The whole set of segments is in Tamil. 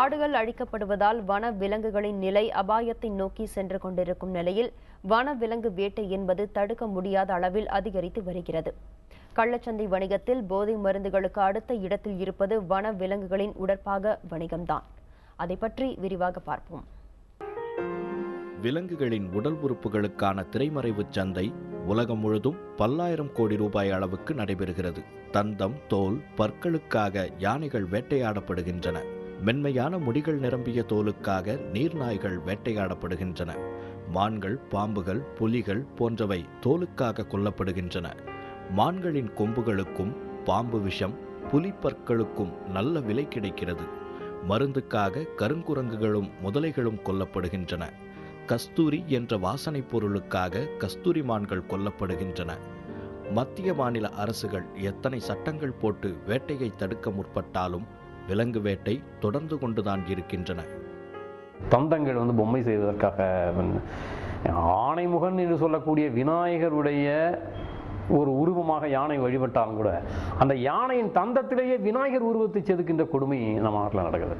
காடுகள் அழிக்கப்படுவதால் வன விலங்குகளின் நிலை அபாயத்தை நோக்கி சென்று கொண்டிருக்கும் நிலையில் வனவிலங்கு வேட்டை என்பது தடுக்க முடியாத அளவில் அதிகரித்து வருகிறது. கள்ளச்சந்தை வணிகத்தில் போதை மருந்துகளுக்கு அடுத்த இடத்தில் இருப்பது வன விலங்குகளின் உடற்பாக வணிகம்தான். அதை பற்றி விரிவாக பார்ப்போம். விலங்குகளின் உடல் உறுப்புகளுக்கான திரைமறைவு சந்தை உலகம் முழுதும் பல்லாயிரம் கோடி ரூபாய் அளவுக்கு நடைபெறுகிறது. தந்தம், தோல், பற்களுக்காக யானைகள் வேட்டையாடப்படுகின்றன. மென்மையான முடிகள் நிரம்பிய தோலுக்காக நீர்நாய்கள் வேட்டையாடப்படுகின்றன. மான்கள், பாம்புகள், புலிகள் போன்றவை தோலுக்காக கொல்லப்படுகின்றன. மான்களின் கொம்புகளுக்கும் பாம்பு விஷம், புலி பற்களுக்கும் நல்ல விலை கிடைக்கிறது. மருந்துக்காக கருங்குரங்குகளும் முதலைகளும் கொல்லப்படுகின்றன. கஸ்தூரி என்ற வாசனை பொருளுக்காக கஸ்தூரி மான்கள் கொல்லப்படுகின்றன. மத்திய மாநில அரசுகள் எத்தனை சட்டங்கள் போட்டு வேட்டையை தடுக்க முற்பட்டாலும் விலங்கு வேட்டை தொடர்ந்து கொண்டுதான் இருக்கின்றன. தந்தங்கள் பொம்மை செய்வதற்காக ஆணைமுகன் என்று சொல்லக்கூடிய விநாயகருடைய ஒரு உருவமாக யானை வழிபட்டாலும் கூட அந்த யானையின் தந்தத்திலேயே விநாயகர் உருவத்தை செதுக்கின்ற கொடுமை நம்ம நாட்டில் நடக்குது.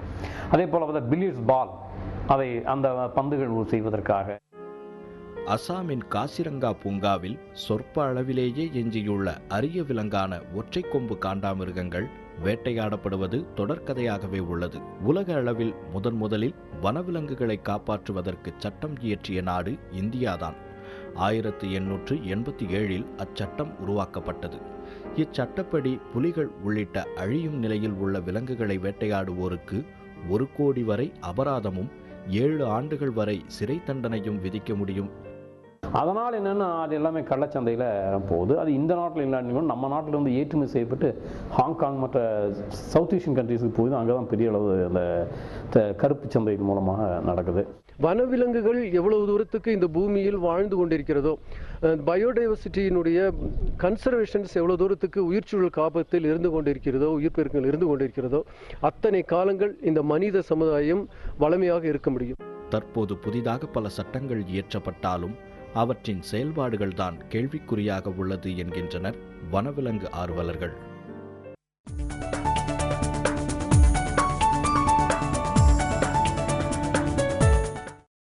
அதே போல பில்லியர்ட்ஸ் பால், அதை அந்த பந்துகள் செய்வதற்காக அசாமின் காசிரங்கா பூங்காவில் சொற்ப அளவிலேயே எஞ்சியுள்ள அரிய விலங்கான ஒற்றை கொம்பு காண்டாமிருகங்கள் வேட்டையாடப்படுவது தொடர்கதையாகவே உள்ளது. உலக அளவில் முதலில் வனவிலங்குகளை காப்பாற்றுவதற்கு சட்டம் இயற்றிய நாடு இந்தியாதான். 1887 அச்சட்டம் உருவாக்கப்பட்டது. இச்சட்டப்படி புலிகள் உள்ளிட்ட அழியும் நிலையில் உள்ள விலங்குகளை வேட்டையாடுவோருக்கு 1 கோடி வரை அபராதமும் 7 ஆண்டுகள் வரை சிறை தண்டனையும் விதிக்க முடியும். அதனால் என்னென்னா அது எல்லாமே கள்ளச்சந்தையில் போகுது. அது இந்த நாட்டில் இல்லாட்டிலும் நம்ம நாட்டில் ஏற்றுமதி செய்யப்பட்டு ஹாங்காங் மற்ற சவுத் ஏஷியன் கண்ட்ரீஸுக்கு போகுது. அங்கே தான் பெரிய அளவு அந்த கருப்பு சந்தையின் மூலமாக நடக்குது. வனவிலங்குகள் எவ்வளவு தூரத்துக்கு இந்த பூமியில் வாழ்ந்து கொண்டிருக்கிறதோ, பயோடைவர்சிட்டியினுடைய கன்சர்வேஷன்ஸ் எவ்வளவு தூரத்துக்கு உயிர்ச்சூழல் காப்பத்தில் இருந்து கொண்டிருக்கிறதோ, உயிர் பெருக்கங்கள் இருந்து கொண்டிருக்கிறதோ, அத்தனை காலங்கள் இந்த மனித சமுதாயம் வளமையாக இருக்க முடியும். தற்போது புதிதாக பல சட்டங்கள் இயற்றப்பட்டாலும் அவற்றின் செயல்பாடுகள்தான் கேள்விக்குறியாக உள்ளது என்கின்றனர் வனவிலங்கு ஆர்வலர்கள்.